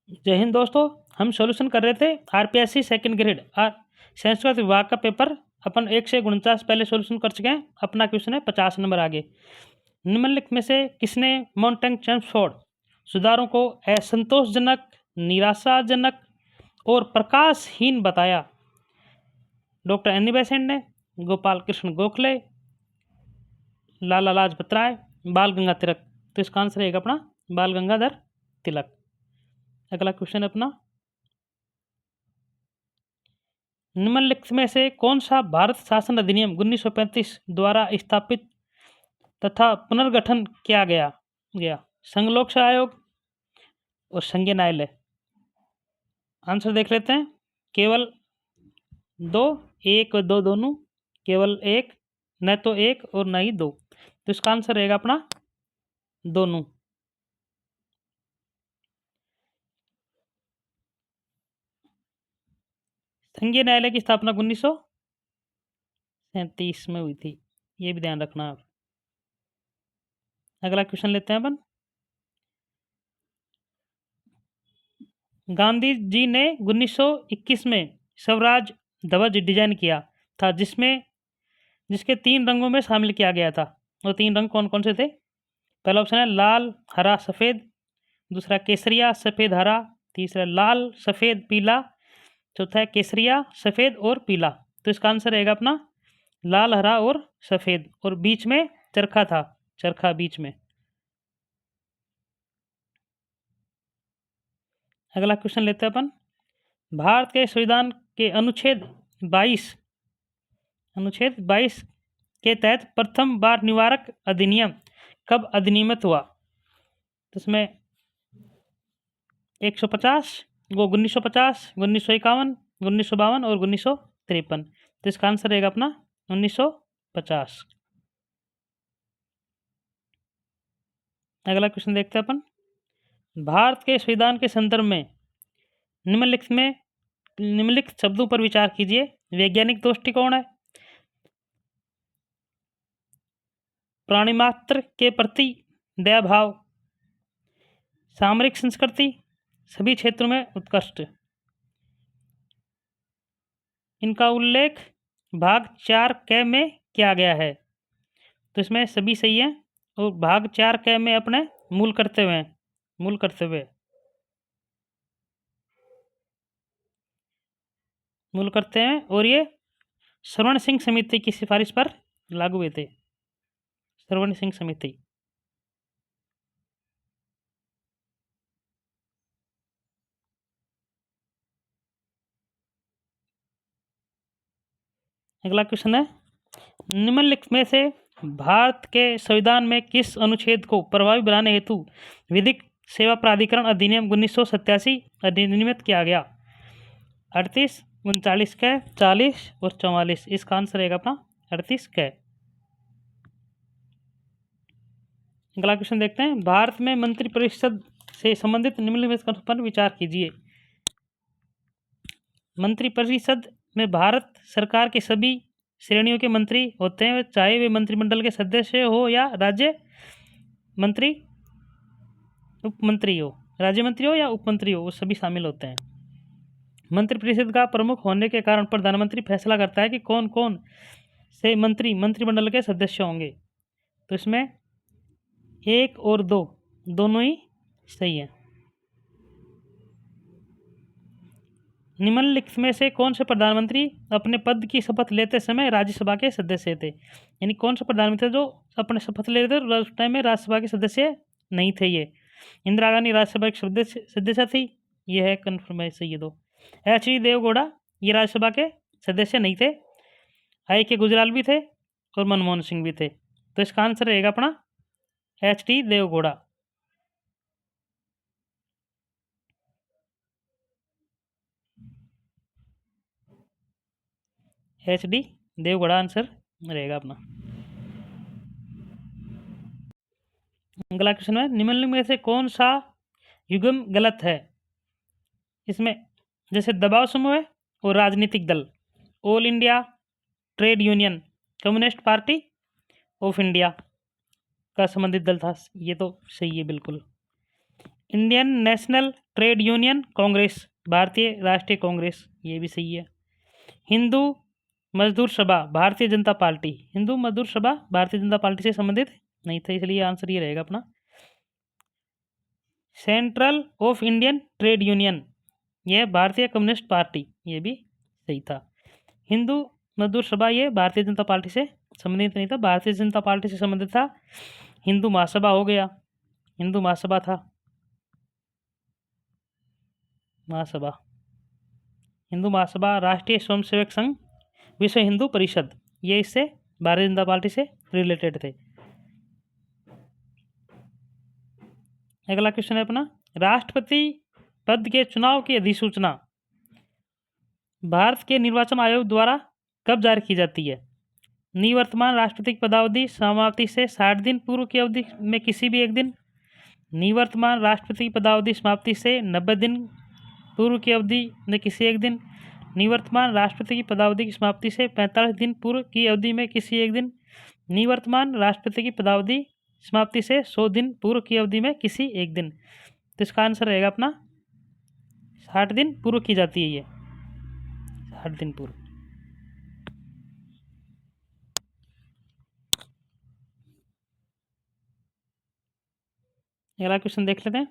जय हिंद दोस्तों। हम सॉल्यूशन कर रहे थे आरपीएससी सेकंड ग्रेड संस्कृत विभाग का पेपर। अपन 1 से 49 पहले सॉल्यूशन कर चुके हैं। अपना क्वेश्चन है 50 नंबर आगे। निम्नलिखित में से किसने माउंटेन चैम्सफोर्ड सुधारों को असंतोषजनक, निराशाजनक और प्रकाशहीन बताया? डॉक्टर एनी बेसेंट ने, गोपाल कृष्ण गोखले, लाला लाजपत राय, बाल गंगाधर तिलक। तो इसका आंसर रहेगा अपना बाल गंगाधर तिलक। अगला क्वेश्चन अपना, निम्नलिखित में से कौन सा भारत शासन अधिनियम 1935 द्वारा स्थापित तथा पुनर्गठन किया गया? संघ लोक सेवा आयोग और संघीय न्यायालय। आंसर देख लेते हैं। केवल 2, 1 और 2 दोनों, केवल 1, न तो 1 और न ही 2। तो इसका आंसर रहेगा अपना दोनों। संघीय न्यायालय की स्थापना 1937 में हुई थी, ये भी ध्यान रखना आप। अगला क्वेश्चन लेते हैं अपन। गांधी जी ने 1921 में स्वराज ध्वज डिजाइन किया था, जिसके 3 रंगों में शामिल किया गया था। वो 3 रंग कौन कौन से थे? पहला ऑप्शन है लाल हरा सफ़ेद, दूसरा केसरिया सफ़ेद हरा, तीसरा लाल सफ़ेद पीला, चौथा है केसरिया सफ़ेद और पीला। तो इसका आंसर रहेगा अपना लाल हरा और सफ़ेद, और बीच में चरखा था, चरखा बीच में। अगला क्वेश्चन लेते हैं अपन। भारत के संविधान के अनुच्छेद 22 के तहत प्रथम बार निवारक अधिनियम कब अधिनियमित हुआ? तो इसमें 150, 1950, 1951, 1952 और 1953। तो इसका आंसर रहेगा अपना 1950। अगला क्वेश्चन देखते हैं अपन। भारत के संविधान के संदर्भ में निम्नलिखित शब्दों पर विचार कीजिए। वैज्ञानिक दृष्टिकोण है, प्राणी मात्र के प्रति दया भाव, सामरिक संस्कृति, सभी क्षेत्रों में उत्कृष्ट। इनका उल्लेख भाग 4 क में किया गया है। तो इसमें सभी सही है, और भाग 4 क में अपने मूल कर्तव्य करते हैं, और ये श्रवण सिंह समिति की सिफारिश पर लागू हुए थे। श्रवण सिंह समिति। अगला क्वेश्चन है, निम्नलिखित में से भारत के संविधान में किस अनुच्छेद को प्रभावी बनाने हेतु विधिक सेवा प्राधिकरण अधिनियम 1987 अधिनियमित किया गया? 38, 39 क, 40 और 44। इसका आंसर रहेगा अपना 38 क। अगला क्वेश्चन देखते हैं। भारत में मंत्रिपरिषद से संबंधित निम्नलिखित पर विचार कीजिए। मंत्रिपरिषद में भारत सरकार के सभी श्रेणियों के मंत्री होते हैं, चाहे वे मंत्रिमंडल के सदस्य हो या राज्य मंत्री उपमंत्री हो, राज्य मंत्री हो या उपमंत्री हो, वो सभी शामिल होते हैं। मंत्रिपरिषद का प्रमुख होने के कारण प्रधानमंत्री फैसला करता है कि कौन कौन से मंत्री मंत्रिमंडल के सदस्य होंगे। तो इसमें 1 और 2 दोनों ही सही है। निम्नलिखित में से कौन से प्रधानमंत्री अपने पद की शपथ लेते समय राज्यसभा के सदस्य थे? यानी कौन सा प्रधानमंत्री जो अपने शपथ ले रहे थे उस टाइम में राज्यसभा के सदस्य नहीं थे? ये इंदिरा गांधी राज्यसभा के सदस्य थी, ये है कन्फर्म है, सही है। 2 H.D. देवगौड़ा ये राज्यसभा के सदस्य नहीं थे। I.K. गुजराल भी थे और मनमोहन सिंह भी थे। तो इसका आंसर रहेगा अपना H.D. Deve Gowda. H.D. Deve Gowda answer रहेगा अपना। अगला क्वेश्चन है, निम्नलिखित में से कौन सा युग्म गलत है? इसमें जैसे दबाव समूह है और राजनीतिक दल, all India trade union, communist party of India का संबंधित दल था, ये तो सही है बिल्कुल। Indian national trade union Congress, भारतीय राष्ट्रीय कांग्रेस, ये भी सही है। हिंदू मजदूर सभा, भारतीय जनता पार्टी, हिंदू मजदूर सभा भारतीय जनता पार्टी से संबंधित नहीं था, इसलिए आंसर ये रहेगा अपना। Central of Indian trade union, यह भारतीय कम्युनिस्ट पार्टी, ये भी सही था। हिंदू मजदूर सभा ये भारतीय जनता पार्टी से संबंधित नहीं था, भारतीय जनता पार्टी से संबंधित था। हिंदू महासभा हो गया, हिंदू महासभा था, महासभा, हिंदू महासभा, राष्ट्रीय स्वयंसेवक संघ, विश्व हिंदू परिषद, ये इससे भारतीय जनता पार्टी से रिलेटेड थे। अगला क्वेश्चन है अपना, राष्ट्रपति पद के चुनाव की अधिसूचना भारत के निर्वाचन आयोग द्वारा कब जारी की जाती है? निवर्तमान राष्ट्रपति की पदावधि समाप्ति से 60 दिन पूर्व की अवधि में किसी भी एक दिन, निवर्तमान राष्ट्रपति की पदावधि समाप्ति से 90 दिन पूर्व की अवधि में किसी एक दिन, निवर्तमान राष्ट्रपति की पदावधि की समाप्ति से 45 दिन पूर्व की अवधि में किसी एक दिन, निवर्तमान राष्ट्रपति की पदावधि समाप्ति से 100 दिन पूर्व की अवधि में किसी एक दिन। तो इसका आंसर रहेगा अपना 60 दिन पूर्व की जाती है, ये 60 दिन पूर्व। अगला क्वेश्चन देख लेते हैं,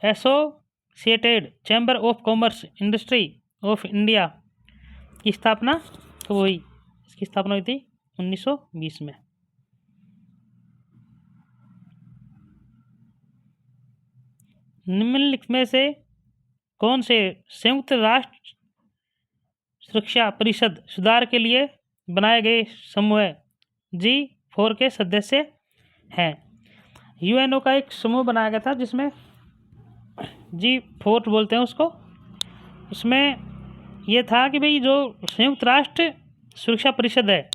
associated chamber of commerce industry of India की स्थापना कब हुई? इसकी स्थापना हुई थी 1920 में। निम्नलिखित में से कौन से संयुक्त राष्ट्र सुरक्षा परिषद सुधार के लिए बनाए गए समूह G4 के सदस्य हैं? यूएनओ का एक समूह बनाया गया था जिसमें G4 बोलते हैं उसको। उसमें यह था कि भाई जो संयुक्त राष्ट्र सुरक्षा परिषद है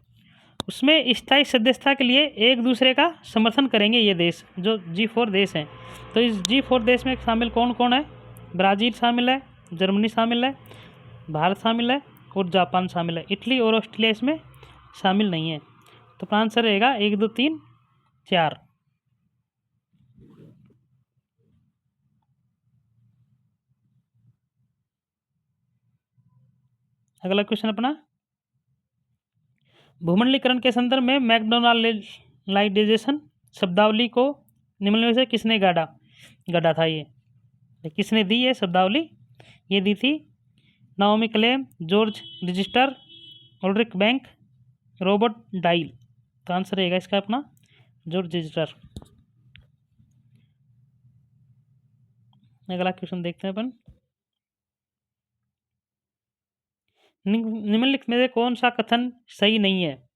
उसमें स्थायी सदस्यता के लिए एक दूसरे का समर्थन करेंगे ये देश, जो G4 देश हैं। तो इस G4 देश में शामिल कौन कौन है? ब्राज़ील शामिल है, जर्मनी शामिल है, भारत शामिल है और जापान शामिल है। इटली और ऑस्ट्रेलिया इसमें शामिल नहीं है। तो आंसर रहेगा 1 2 3 4। अगला क्वेश्चन अपना, भूमंडलीकरण के संदर्भ में मैकडोनाल्डाइजेशन शब्दावली को निम्न में से किसने गढ़ा था? ये किसने दी ये शब्दावली? ये दी थी Naomi claim, George register, Ulrich bank, Robert dial. तो आंसर रहेगा इसका अपना जॉर्ज रजिस्टर। अगला क्वेश्चन देखते हैं अपन, निम्नलिखित में से कौन सा कथन सही नहीं है?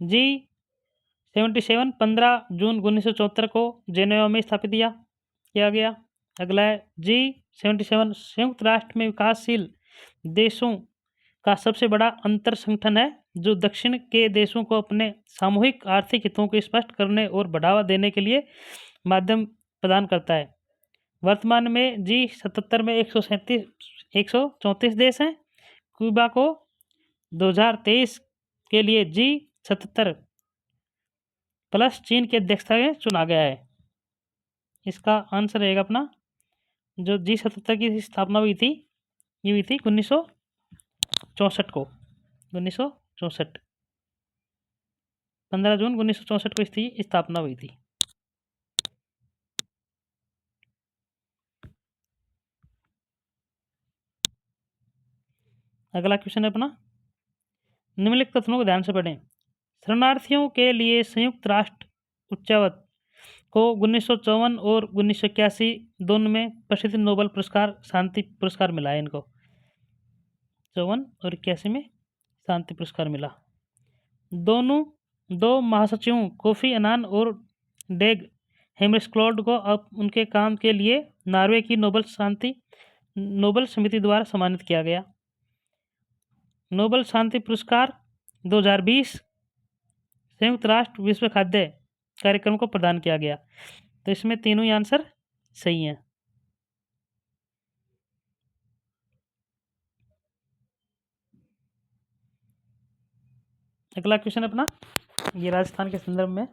G77 15 जून 1974 को जेनेवा में स्थापित किया गया। अगला है G77 संयुक्त राष्ट्र में विकासशील देशों का सबसे बड़ा अंतर संगठन है जो दक्षिण के देशों को अपने सामूहिक आर्थिक हितों को स्पष्ट करने और बढ़ावा देने के लिए माध्यम प्रदान करता है। वर्तमान में G77 में 134 देश हैं। क्यूबा को 2023 के लिए G77 प्लस चीन की अध्यक्षता में चुना गया है। इसका आंसर रहेगा अपना, जो G77 की स्थापना हुई थी ये हुई थी 1964 को, 1964 15 जून 1964 को इसकी स्थापना हुई थी। अगला क्वेश्चन है अपना, निम्नलिखित कथनों को ध्यान से पढ़ें। शरणार्थियों के लिए संयुक्त राष्ट्र उच्चावत को 1954 और 1981 दोनों में प्रसिद्ध नोबेल पुरस्कार शांति पुरस्कार मिला है। इनको 54 और 81 में शांति पुरस्कार मिला। दो महासचिवों कोफी अन्नान और डेग हेमरस्क्योल्ड को अब उनके काम के लिए नॉर्वे की नोबेल समिति द्वारा सम्मानित किया गया। नोबेल शांति पुरस्कार 2020 संयुक्त राष्ट्र विश्व खाद्य कार्यक्रम को प्रदान किया गया। तो इसमें तीनों ही आंसर सही हैं। अगला क्वेश्चन अपना, ये राजस्थान के संदर्भ में,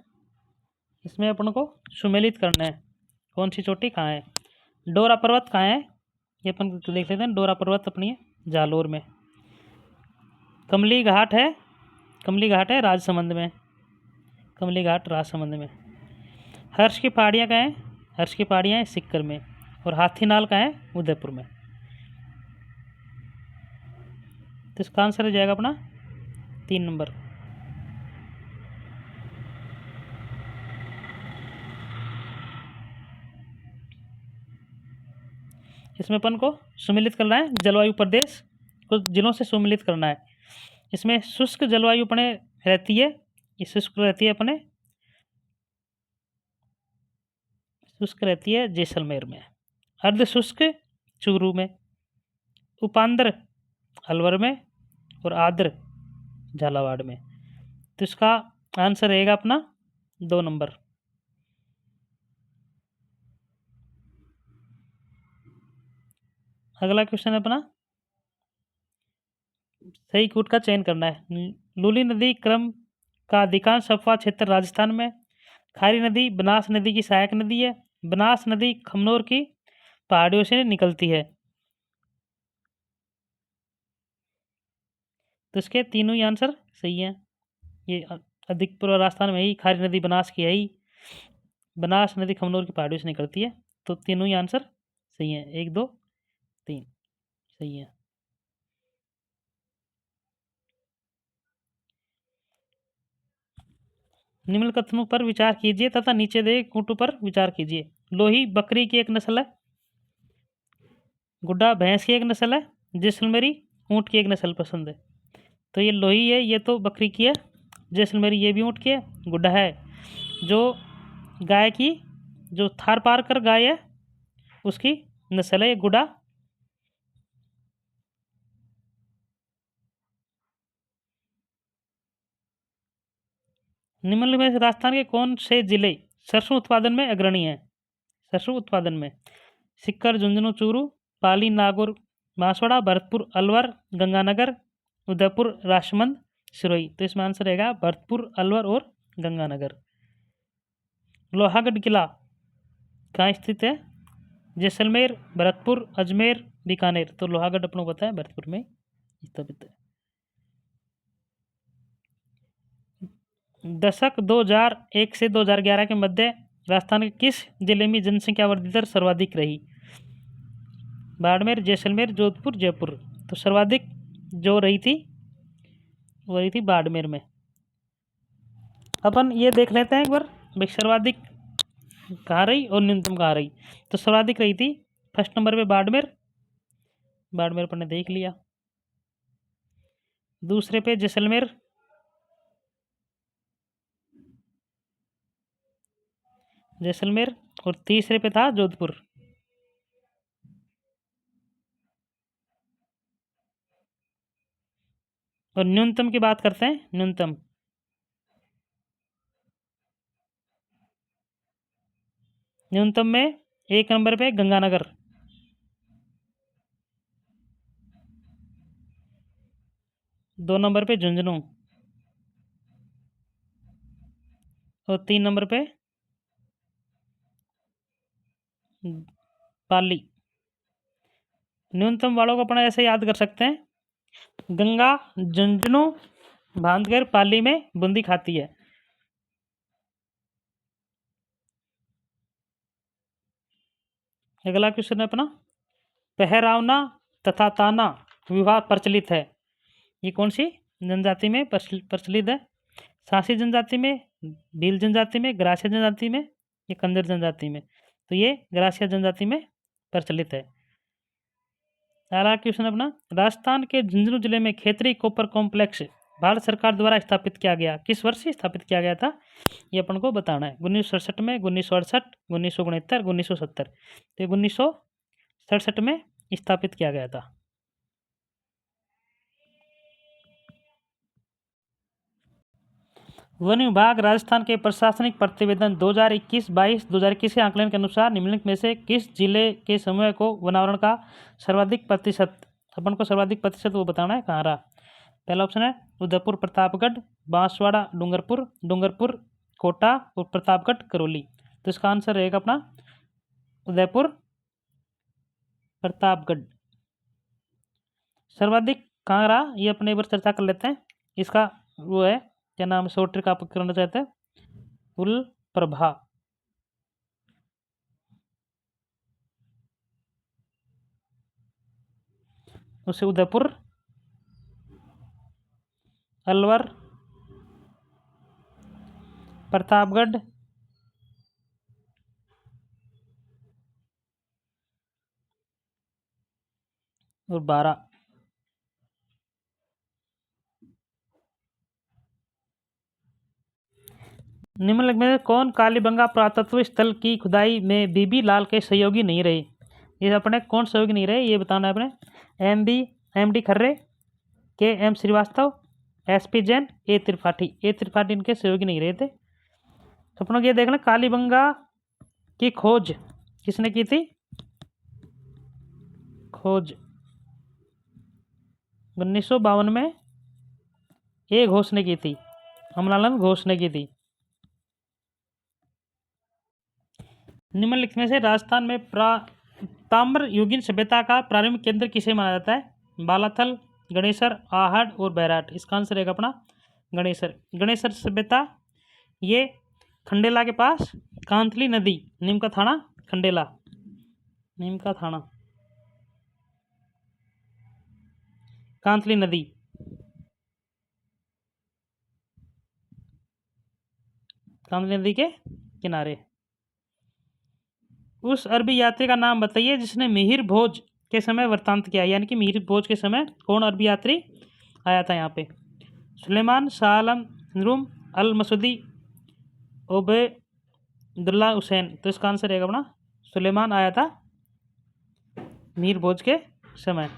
इसमें अपन को सुमेलित करना है कौन सी चोटी कहाँ है? डोरा पर्वत कहाँ है? ये अपन देख लेते हैं। डोरा पर्वत अपनी है जालोर में। कमली घाट है, कमली घाट है राजसमंद में, कमली घाट राजसमंद में। हर्ष की पहाड़ियाँ कहाँ हैं? हर्ष की पहाड़ियाँ हैं सिक्कर में। और हाथीनाल कहाँ है? उदयपुर में। तो इसका आंसर हो जाएगा अपना 3 नंबर। इसमें अपन को सुमिलित करना है जलवायु प्रदेश को जिलों से सुमिलित करना है। इसमें शुष्क जलवायु अपने रहती है, ये शुष्क रहती है अपने, शुष्क रहती है जैसलमेर में, अर्ध शुष्क चूरू में, उपांद्र अलवर में और आर्द्र झालावाड़ में। तो इसका आंसर रहेगा अपना 2 नंबर। अगला क्वेश्चन है अपना, सही कूट का चयन करना है। लूली नदी क्रम का अधिकांश अपवाह क्षेत्र राजस्थान में। खारी नदी बनास नदी की सहायक नदी है। बनास नदी खमनोर की पहाड़ियों से निकलती है। तो इसके तीनों ही आंसर सही हैं। ये अधिक पूर्व राजस्थान में ही खारी नदी बनास की है ही, बनास नदी खमनोर की पहाड़ियों से निकलती है। तो तीनों ही आंसर सही हैं, 1 2 3 सही है। निम्न कथनों पर विचार कीजिए तथा नीचे दिए कूटों पर विचार कीजिए। लोही बकरी की एक नस्ल है। गुड्डा भैंस की एक नस्ल है। जैसलमेरी ऊँट की एक नस्ल पसंद है। तो ये लोही है, ये तो बकरी की है। जैसलमेरी ये भी ऊँट की है। गुड्डा है जो गाय की, जो थार पार कर गाय है उसकी नस्ल है ये गुड्डा। निम्नलिखित में से राजस्थान के कौन से जिले सरसों उत्पादन में अग्रणी हैं? सरसों उत्पादन में सिक्कर, झुंझुनू, चूरू, पाली, नागौर, बांसवाड़ा, भरतपुर, अलवर, गंगानगर, उदयपुर, राजसमंद, सिरोही। तो इसमें आंसर रहेगा भरतपुर, अलवर और गंगानगर। लोहागढ़ किला कहाँ स्थित है? जैसलमेर, भरतपुर, अजमेर, बीकानेर। तो लोहागढ़ अपनों को पता है भरतपुर में स्थापित है। दशक 2001 से 2011 के मध्य राजस्थान के किस जिले में जनसंख्या वृद्धि दर सर्वाधिक रही? बाड़मेर, जैसलमेर, जोधपुर, जयपुर। तो सर्वाधिक जो रही थी वो रही थी बाड़मेर में। अपन ये देख लेते हैं एक बार भाई सर्वाधिक कहाँ रही और न्यूनतम कहाँ रही। तो सर्वाधिक रही थी फर्स्ट नंबर पे बाड़मेर, बाड़मेर अपन ने देख लिया। दूसरे पे जैसलमेर, जैसलमेर और तीसरे पे था जोधपुर। और न्यूनतम की बात करते हैं। न्यूनतम न्यूनतम में 1 नंबर पे गंगानगर, 2 नंबर पे झुंझुनू और 3 नंबर पे पाली। न्यूनतम वालों को अपना ऐसे याद कर सकते हैं, गंगा झुंझुनू भांदगढ़ पाली में बूंदी खाती है। अगला क्वेश्चन है अपना, पहरावना तथा ताना विवाह प्रचलित है। ये कौन सी जनजाति में प्रचलित है? सांसी जनजाति में, भील जनजाति में, ग्रासिया जनजाति में, या कंजर जनजाति में? तो ये ग्रासिया जनजाति में प्रचलित है। अगला क्वेश्चन अपना, राजस्थान के झुंझुनू जिले में खेतरी कॉपर कॉम्प्लेक्स भारत सरकार द्वारा स्थापित किया गया, किस वर्ष स्थापित किया गया था? ये अपन को बताना है। 1967 में, 1968, 1969, 1970। तो 1967 में स्थापित किया गया था। वन विभाग राजस्थान के प्रशासनिक प्रतिवेदन 2021-22 2021 के आंकलन के अनुसार निम्नलिखित में से किस जिले के समूह को वनावरण का सर्वाधिक प्रतिशत, अपन को सर्वाधिक प्रतिशत वो बताना है कहाँ रहा। पहला ऑप्शन है उदयपुर, प्रतापगढ़, बांसवाड़ा, डूंगरपुर, कोटा और प्रतापगढ़, करौली। तो इसका आंसर रहेगा अपना उदयपुर, प्रतापगढ़। सर्वाधिक कहाँ रहा ये अपने एक बार चर्चा कर लेते हैं। इसका वो है क्या नाम, शॉर्ट ट्रिक आप करना चाहते हैं, कुल प्रभा। उसे उदयपुर, अलवर, प्रतापगढ़ और बारा। निम्नलिखित में से कौन कालीबंगा पुरातत्व स्थल की खुदाई में बीबी लाल के सहयोगी नहीं रहे। ये अपने कौन सहयोगी नहीं रहे ये बताना है अपने। एम डी खर्रे, के एम श्रीवास्तव, SP जैन, ए त्रिपाठी इनके सहयोगी नहीं रहे थे। तो अपनों को ये देखना कालीबंगा की खोज किसने की थी, खोज 1952 में ए घोष ने की थी, अमलानंद घोष ने की थी। निम्नलिखित में से राजस्थान में ताम्र युगीन सभ्यता का प्रारंभिक केंद्र किसे माना जाता है, बालाथल, गणेसर, आहट और बैराट। इसका आंसर रहेगा अपना गणेसर। गणेसर सभ्यता ये खंडेला के पास, कांतली नदी, नीम का थाना, खंडेला, नीम का थाना, कांतली नदी, कांतली नदी के किनारे। उस अरबी यात्री का नाम बताइए जिसने मिहिर भोज के समय वृत्तांत किया, यानी कि मिहिर भोज के समय कौन अरबी यात्री आया था यहाँ पे, सुलेमान, शाह आलम, रूम, अल मसूदी, ओबेदुल्ला हुसैन। तो इसका आंसर रहेगा अपना सुलेमान आया था मिहिर भोज के समय।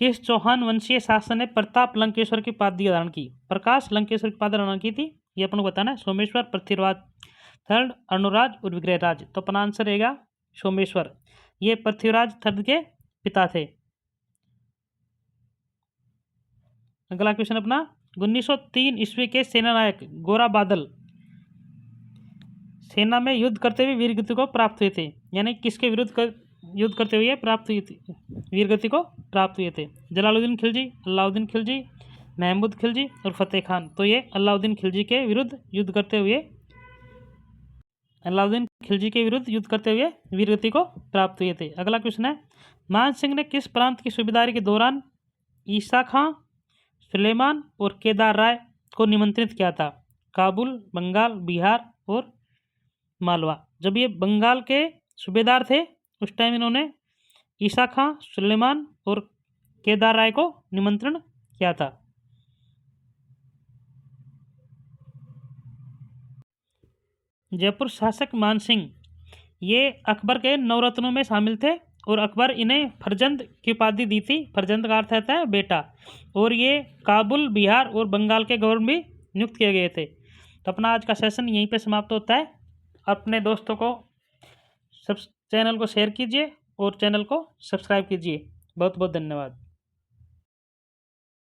किस चौहान वंशीय शासन ने प्रताप लंकेश्वर की उपाधि धारण की, प्रकाश लंकेश्वर की उपाधि धारण की थी, ये अपन को बताना है। सोमेश्वर, पृथ्वीराज, थर्ड अनुराज और विग्रहराज। तो अपना आंसर रहेगा सोमेश्वर, ये पृथ्वीराज थर्ड के पिता थे। अगला क्वेश्चन अपना 1903 ईस्वी के सेना नायक गोरा बादल सेना में युद्ध करते हुए वीरगति को प्राप्त हुए थे, यानी किसके विरुद्ध युद्ध करते हुए प्राप्त हुई थी, वीरगति को प्राप्त हुए थे, जलालुद्दीन खिलजी, अलाउद्दीन खिलजी, महमूद खिलजी और फतेह खान। तो ये अलाउद्दीन खिलजी के विरुद्ध युद्ध करते हुए, अलाउद्दीन खिलजी के विरुद्ध युद्ध करते हुए वीरगति को प्राप्त हुए थे। अगला क्वेश्चन है मान सिंह ने किस प्रांत की सूबेदारी के दौरान ईसा खां, सुलेमान और केदार राय को निमंत्रित किया था, काबुल, बंगाल, बिहार और मालवा। जब ये बंगाल के सूबेदार थे उस टाइम इन्होंने ईसा खां, सुलेमान और केदार राय को निमंत्रण किया था। जयपुर शासक मानसिंह ये अकबर के नवरत्नों में शामिल थे और अकबर इन्हें फरजंद की उपाधि दी थी। फरजंद का अर्थ होता है बेटा, और ये काबुल, बिहार और बंगाल के गवर्नर भी नियुक्त किए गए थे। तो अपना आज का सेशन यहीं पे समाप्त होता है। अपने दोस्तों को चैनल को शेयर कीजिए और चैनल को सब्सक्राइब कीजिए। बहुत बहुत धन्यवाद।